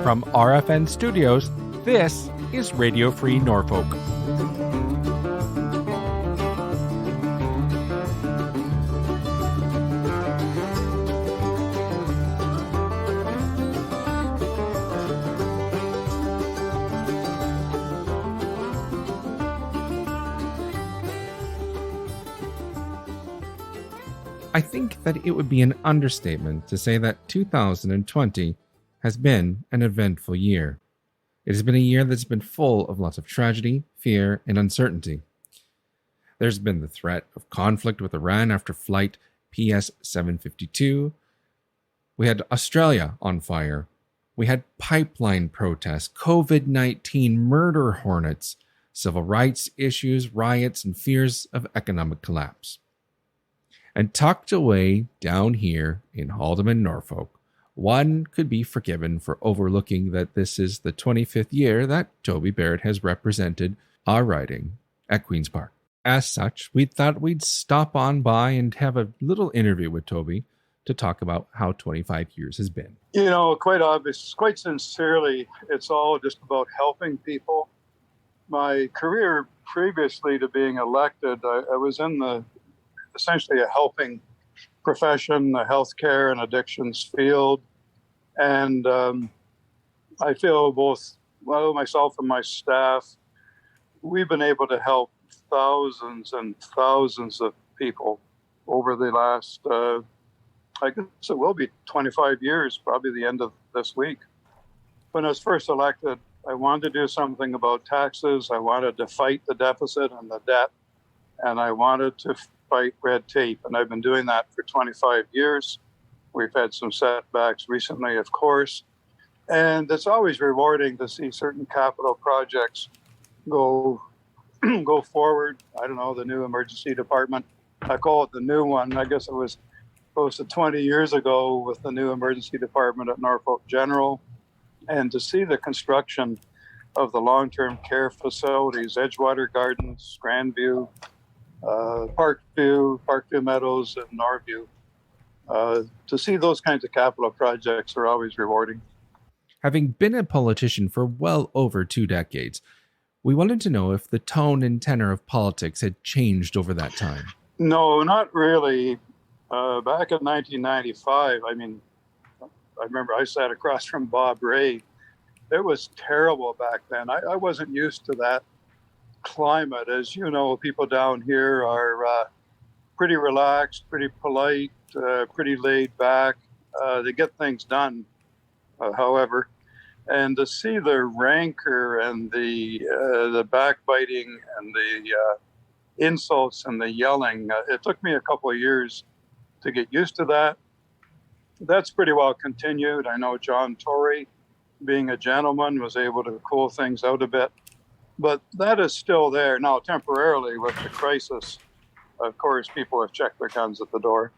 From RFN Studios, this is Radio Free Norfolk. I think that it would be an understatement to say that 2020 has been an eventful year. It has been a year that's been full of lots of tragedy, fear, and uncertainty. There's been the threat of conflict with Iran after Flight PS 752. We had Australia on fire. We had pipeline protests, COVID-19 murder hornets, civil rights issues, riots, and fears of economic collapse. And tucked away down here in Haldimand, Norfolk, one could be forgiven for overlooking that this is the 25th year that Toby Barrett has represented our riding at Queen's Park. As such, we thought we'd stop on by and have a little interview with Toby to talk about how 25 years has been. You know, quite obvious, quite sincerely, it's all just about helping people. My career previously to being elected, I was in essentially a helping profession, the healthcare and addictions field. And I feel myself and my staff, we've been able to help thousands and thousands of people over the last, I guess it will be 25 years, probably the end of this week. When I was first elected, I wanted to do something about taxes. I wanted to fight the deficit and the debt, and I wanted to fight red tape, and I've been doing that for 25 years. We've had some setbacks recently, of course, and it's always rewarding to see certain capital projects go forward. I don't know, the new emergency department. I call it the new one. I guess it was close to 20 years ago with the new emergency department at Norfolk General, and to see the construction of the long-term care facilities, Edgewater Gardens, Grandview, Parkview Meadows, and Norview. To see those kinds of capital projects are always rewarding. Having been a politician for well over 2 decades, we wanted to know if the tone and tenor of politics had changed over that time. No, not really. Back in 1995, I remember I sat across from Bob Ray. It was terrible back then. I wasn't used to that climate. As you know, people down here are pretty relaxed, pretty polite, pretty laid back. They get things done, however. And to see the rancor and the backbiting and the insults and the yelling, it took me a couple of years to get used to that. That's pretty well continued. I know John Tory, being a gentleman, was able to cool things out a bit. But that is still there. Now, temporarily with the crisis, of course, people have checked their guns at the door.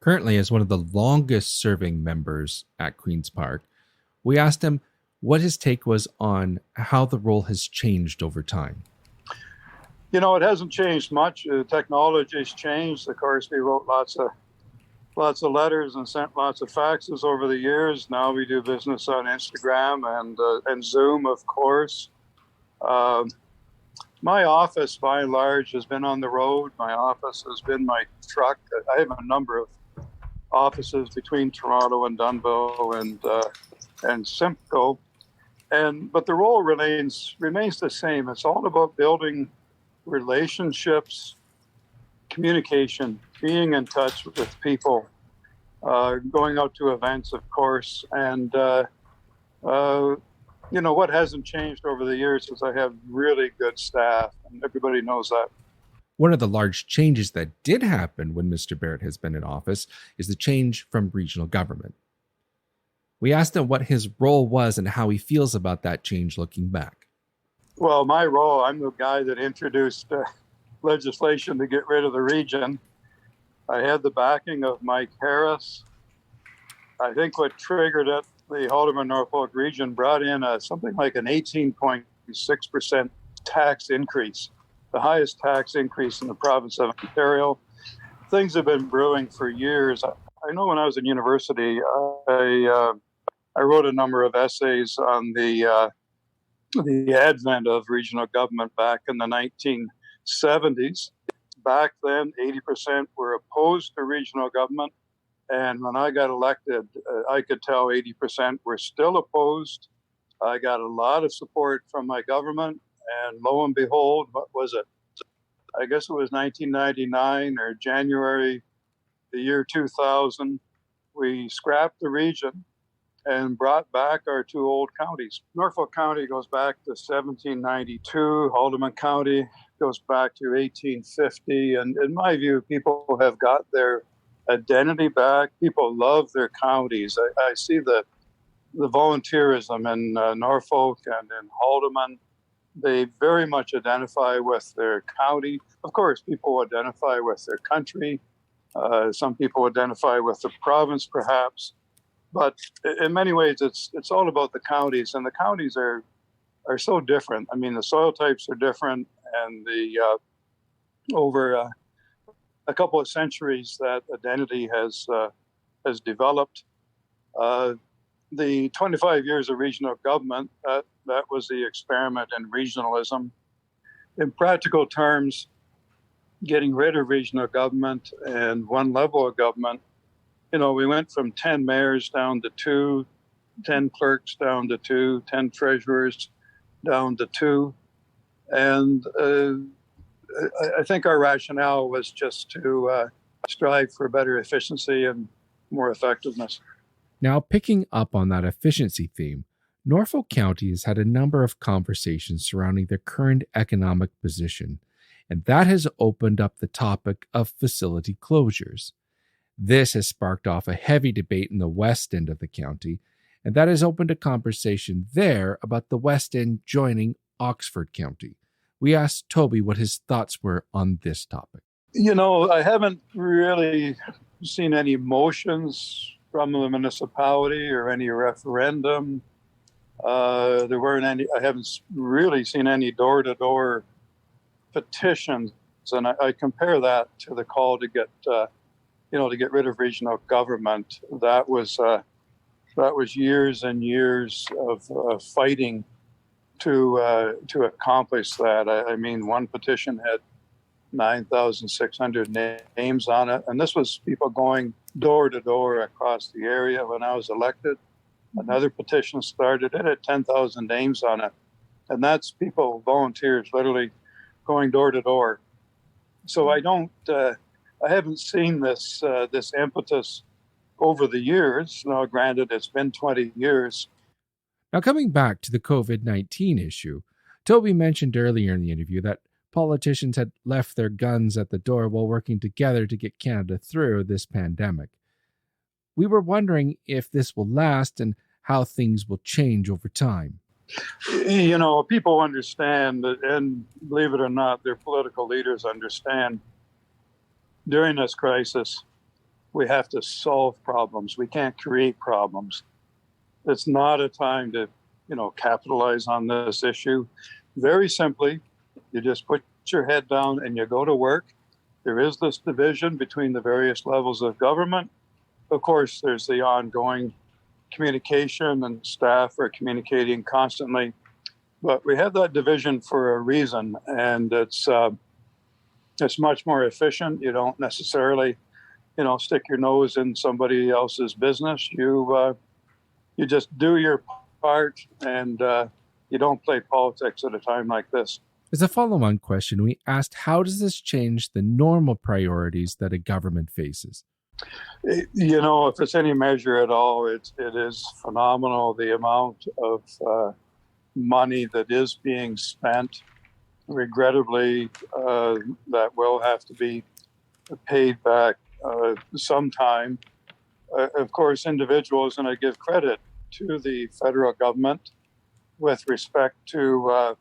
Currently, as one of the longest serving members at Queen's Park, we asked him what his take was on how the role has changed over time. You know, it hasn't changed much. Technology's changed. Of course, we wrote lots of letters and sent lots of faxes over the years. Now we do business on Instagram and Zoom, of course. My office, by and large, has been on the road. My office has been my truck. I have a number of offices between Toronto and Dunnville and Simcoe, but the role remains the same. It's all about building relationships, communication, being in touch with people, going out to events, of course, and you know, what hasn't changed over the years is I have really good staff, and everybody knows that. One of the large changes that did happen when Mr. Barrett has been in office is the change from regional government. We asked him what his role was and how he feels about that change looking back. Well, my role, I'm the guy that introduced legislation to get rid of the region. I had the backing of Mike Harris. I think what triggered it, the Haldimand Norfolk region brought in something like an 18.6% tax increase, the highest tax increase in the province of Ontario. Things have been brewing for years. I know when I was in university, I wrote a number of essays on the advent of regional government back in the 1970s. Back then, 80% were opposed to regional government. And when I got elected, I could tell 80% were still opposed. I got a lot of support from my government. And lo and behold, what was it? I guess it was 1999 or January, the year 2000. We scrapped the region and brought back our two old counties. Norfolk County goes back to 1792. Haldimand County goes back to 1850. And in my view, people have got their identity back. People love their counties. I see the volunteerism in Norfolk and in Haldimand. They very much identify with their county. Of course, people identify with their country. Some people identify with the province, perhaps. But in many ways, it's all about the counties, and the counties are so different. I mean, the soil types are different, and over a couple of centuries, that identity has developed. The 25 years of regional government, that was the experiment in regionalism. In practical terms, getting rid of regional government and one level of government, we went from 10 mayors down to 2, 10 clerks down to 2, 10 treasurers down to 2. And I think our rationale was just to strive for better efficiency and more effectiveness. Now, picking up on that efficiency theme, Norfolk County has had a number of conversations surrounding their current economic position, and that has opened up the topic of facility closures. This has sparked off a heavy debate in the west end of the county, and that has opened a conversation there about the west end joining Oxford County. We asked Toby what his thoughts were on this topic. I haven't really seen any motions from the municipality or any referendum. There weren't any. I haven't really seen any door-to-door petitions, and I compare that to the call to get rid of regional government. That was years and years of fighting to accomplish that. I mean, one petition had 9,600 names on it, and this was people going door to door across the area when I was elected. Another petition started, it had 10,000 names on it, and that's people, volunteers, literally going door to door. So I haven't seen this impetus over the years. Now, granted, it's been 20 years. Now, coming back to the COVID-19 issue, Toby mentioned earlier in the interview that politicians had left their guns at the door while working together to get Canada through this pandemic. We were wondering if this will last and how things will change over time. People understand, and believe it or not, their political leaders understand, during this crisis, we have to solve problems. We can't create problems. It's not a time to, capitalize on this issue. Very simply, you just put your head down and you go to work. There is this division between the various levels of government. Of course, there's the ongoing communication, and staff are communicating constantly. But we have that division for a reason, and it's much more efficient. You don't necessarily, stick your nose in somebody else's business. You just do your part, and you don't play politics at a time like this. As a follow-on question, we asked, how does this change the normal priorities that a government faces? If it's any measure at all, it is phenomenal, the amount of money that is being spent. Regrettably, that will have to be paid back sometime. Of course, individuals, and I give credit to the federal government with respect to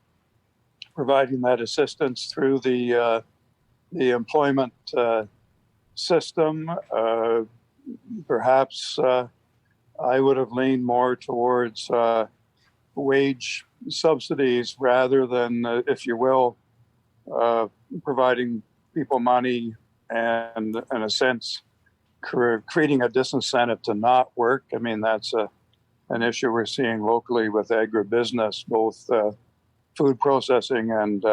providing that assistance through the employment system. Perhaps I would have leaned more towards wage subsidies rather than, if you will, providing people money and, in a sense, creating a disincentive to not work. I mean, that's an issue we're seeing locally with agribusiness, both food processing and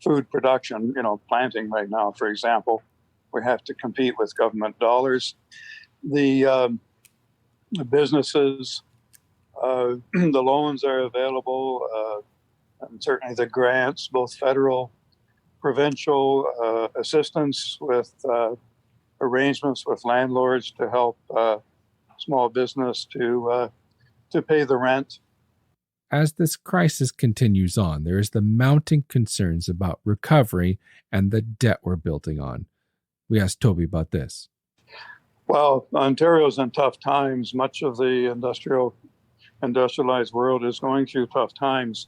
food production, planting right now, for example. We have to compete with government dollars. The businesses, the loans are available, and certainly the grants, both federal, provincial assistance with arrangements with landlords to help small business to pay the rent. As this crisis continues on, there is the mounting concerns about recovery and the debt we're building on. We asked Toby about this. Well, Ontario's in tough times. Much of the industrialized world is going through tough times.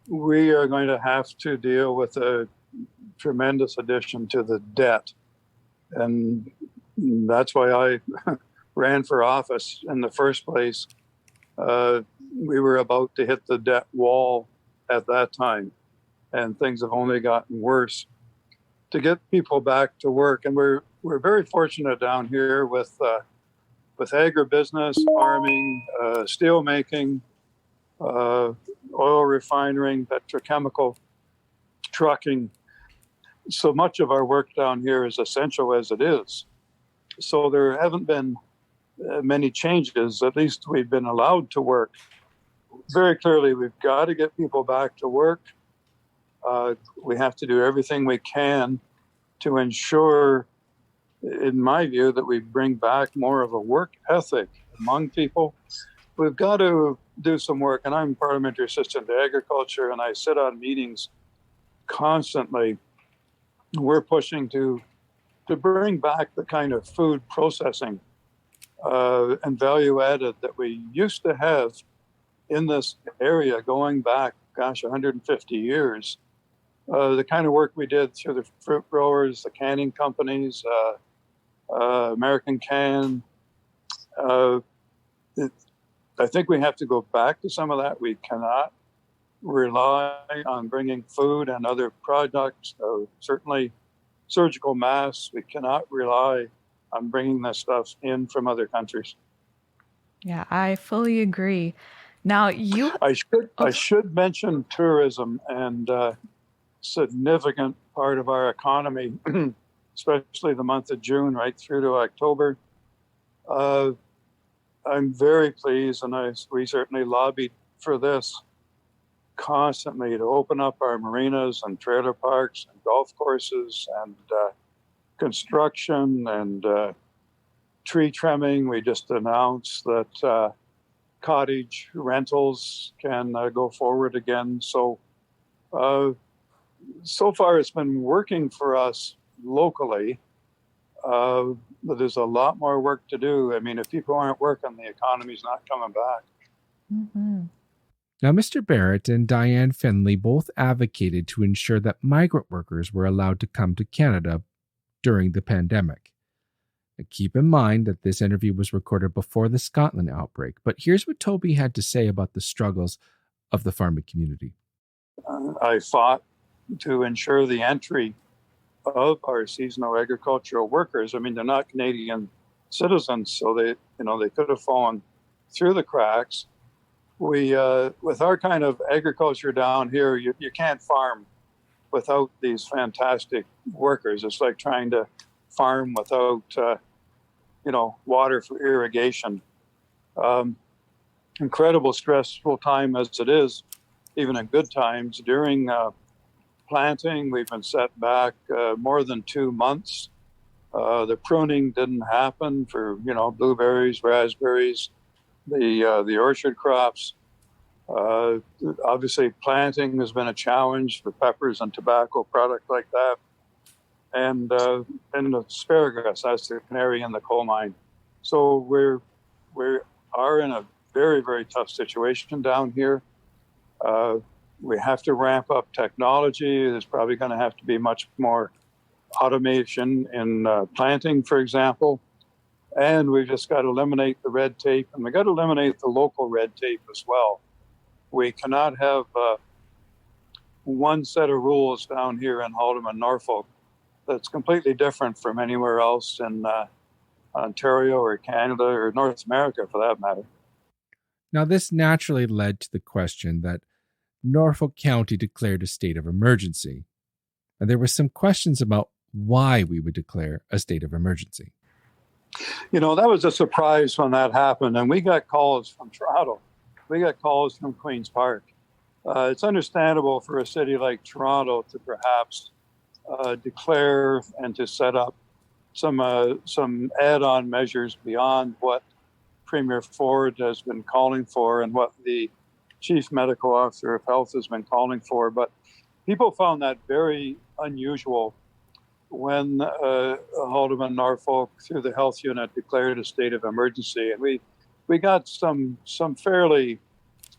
We are going to have to deal with a tremendous addition to the debt. And that's why I ran for office in the first place. We were about to hit the debt wall at that time, and things have only gotten worse. To get people back to work, and we're very fortunate down here with agribusiness, farming, steel making, oil refining, petrochemical, trucking. So much of our work down here is essential as it is. So there haven't been many changes. At least we've been allowed to work. Very clearly, we've got to get people back to work. We have to do everything we can to ensure, in my view, that we bring back more of a work ethic among people. We've got to do some work, and I'm parliamentary assistant to agriculture, and I sit on meetings constantly. We're pushing to bring back the kind of food processing and value added that we used to have in this area going back, 150 years. The kind of work we did through the fruit growers, the canning companies, American Can. I think we have to go back to some of that. We cannot rely on bringing food and other products, certainly surgical masks. We cannot rely on bringing this stuff in from other countries. Yeah, I fully agree. Now, I should mention tourism and significant part of our economy, especially the month of June right through to October. I'm very pleased, and we certainly lobbied for this constantly, to open up our marinas and trailer parks and golf courses and construction and tree trimming. We just announced that cottage rentals can go forward again. So far it's been working for us locally, but there's a lot more work to do. I mean, if people aren't working, the economy's not coming back. Mm-hmm. Now, Mr. Barrett and Diane Finley both advocated to ensure that migrant workers were allowed to come to Canada during the pandemic. Now, keep in mind that this interview was recorded before the Scotland outbreak, but here's what Toby had to say about the struggles of the farming community. I fought to ensure the entry of our seasonal agricultural workers. I mean, they're not Canadian citizens, so they could have fallen through the cracks. We, with our kind of agriculture down here, you can't farm without these fantastic workers. It's like trying to farm without, water for irrigation. Incredible stressful time as it is, even in good times. During planting, we've been set back more than 2 months. The pruning didn't happen for, blueberries, raspberries, the orchard crops. Obviously, planting has been a challenge for peppers and tobacco, product like that. And asparagus, that's the canary in the coal mine. So we are in a very, very tough situation down here. We have to ramp up technology. There's probably going to have to be much more automation in planting, for example. And we've just got to eliminate the red tape, and we've got to eliminate the local red tape as well. We cannot have one set of rules down here in Haldimand Norfolk that's completely different from anywhere else Ontario or Canada or North America for that matter. Now, this naturally led to the question that Norfolk County declared a state of emergency. And there were some questions about why we would declare a state of emergency. You know, that was a surprise when that happened. And we got calls from Toronto. We got calls from Queen's Park. It's understandable for a city like Toronto to perhaps declare and to set up some add-on measures beyond what Premier Ford has been calling for and what the Chief Medical Officer of Health has been calling for. But people found that very unusual when Haldimand Norfolk, through the health unit, declared a state of emergency. And we got some fairly,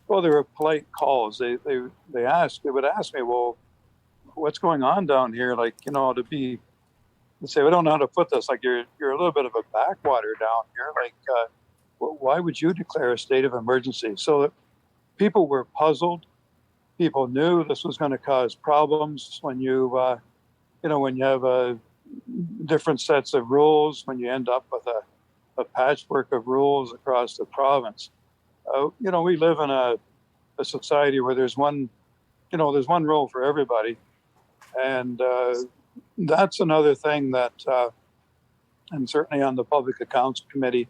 well, they were polite calls. They would ask me, well, what's going on down here? Like, you know, they say, we don't know how to put this. Like, you're a little bit of a backwater down here. Like, why would you declare a state of emergency? So people were puzzled. People knew this was going to cause problems when you have different sets of rules, when you end up with a patchwork of rules across the province. We live in a society where there's one rule for everybody. And that's another thing that, and certainly on the Public Accounts Committee,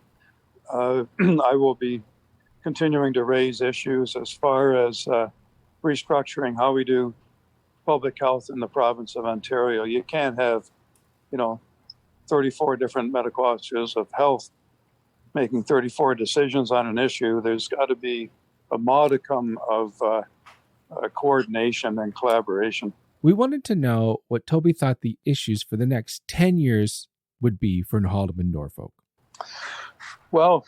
I will be continuing to raise issues as far as restructuring how we do public health in the province of Ontario. You can't have, 34 different medical officers of health making 34 decisions on an issue. There's got to be a modicum of coordination and collaboration. We wanted to know what Toby thought the issues for the next 10 years would be for Haldimand Norfolk. Well,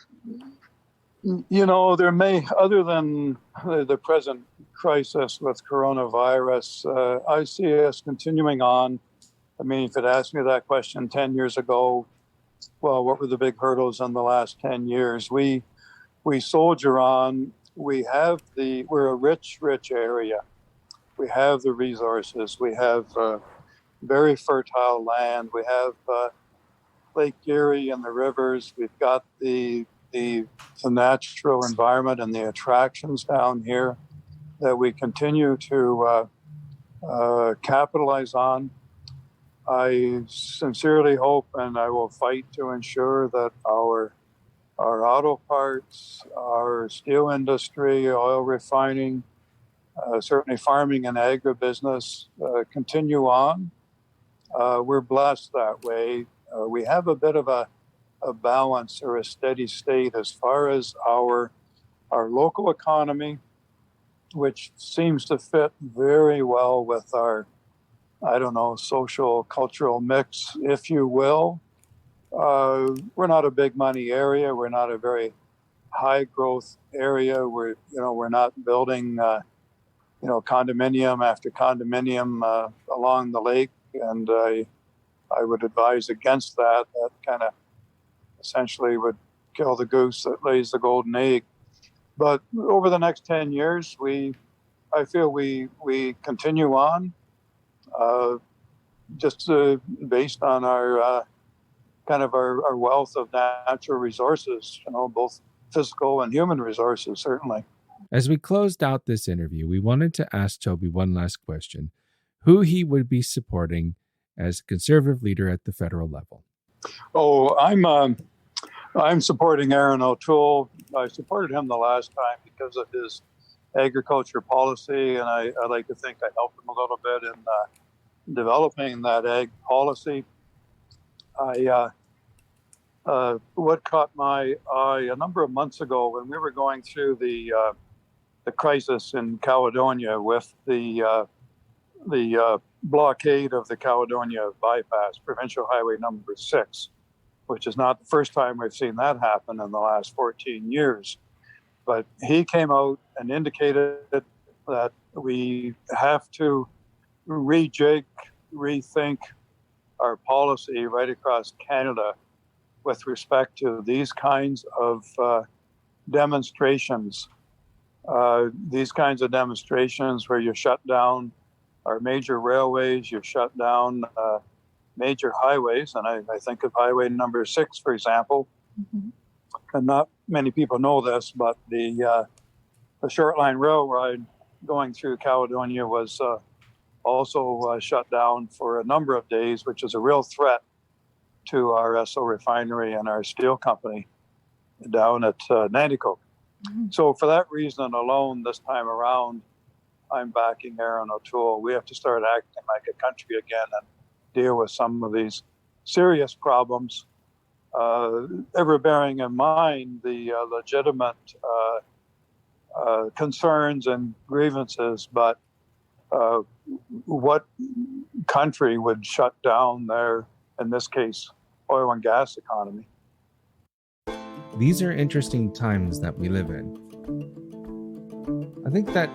there may, other than the present crisis with coronavirus, I see us continuing on. I mean, if you'd asked me that question 10 years ago, well, what were the big hurdles in the last 10 years? We soldier on. We're a rich area. We have the resources. We have very fertile land. We have Lake Erie and the rivers. We've got the natural environment and the attractions down here that we continue to capitalize on. I sincerely hope, and I will fight to ensure that our auto parts, our steel industry, oil refining, certainly farming and agribusiness continue on. We're blessed that way. We have a bit of a balance or a steady state as far as our local economy, which seems to fit very well with our, social, cultural mix, if you will. We're not a big money area. We're not a very high growth area. We're not building, condominium after condominium along the lake. And I would advise against that. That kind of essentially would kill the goose that lays the golden egg. But over the next 10 years, I feel we continue on, just based on our wealth of natural resources, both physical and human resources, certainly. As we closed out this interview, we wanted to ask Toby one last question: who he would be supporting as Conservative leader at the federal level. Oh, I'm supporting Aaron O'Toole. I supported him the last time because of his agriculture policy, and I like to think I helped him a little bit in developing that ag policy. What caught my eye a number of months ago when we were going through the crisis in Caledonia with the blockade of the Caledonia bypass, Provincial Highway number 6, which is not the first time we've seen that happen in the last 14 years. But he came out and indicated that we have to rejig, rethink our policy right across Canada with respect to these kinds of demonstrations. These kinds of demonstrations where you shut down our major railways, you shut down major highways, and I think of Highway number 6, for example. Mhm. And not many people know this, but the short line railroad going through Caledonia was also shut down for a number of days, which is a real threat to our Esso refinery and our steel company down at Nanticoke. Mhm. So for that reason alone, this time around, I'm backing Aaron O'Toole. We have to start acting like a country again and deal with some of these serious problems, ever bearing in mind the legitimate concerns and grievances, but what country would shut down their, in this case, oil and gas economy? These are interesting times that we live in. I think that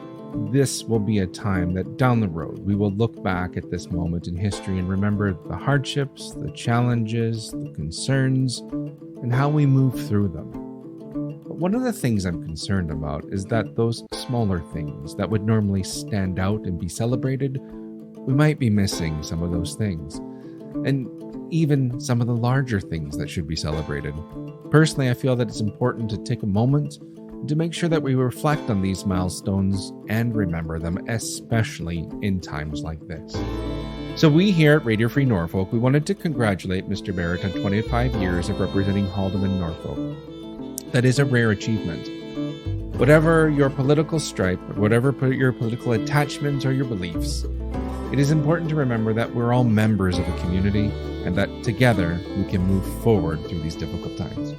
this will be a time that down the road we will look back at this moment in history and remember the hardships, the challenges, the concerns, and how we move through them. But one of the things I'm concerned about is that those smaller things that would normally stand out and be celebrated, we might be missing some of those things. And even some of the larger things that should be celebrated. Personally, I feel that it's important to take a moment to make sure that we reflect on these milestones and remember them, especially in times like this. So we here at Radio Free Norfolk, we wanted to congratulate Mr. Barrett on 25 years of representing Haldimand Norfolk. That is a rare achievement. Whatever your political stripe, whatever your political attachments or your beliefs, it is important to remember that we're all members of a community and that together we can move forward through these difficult times.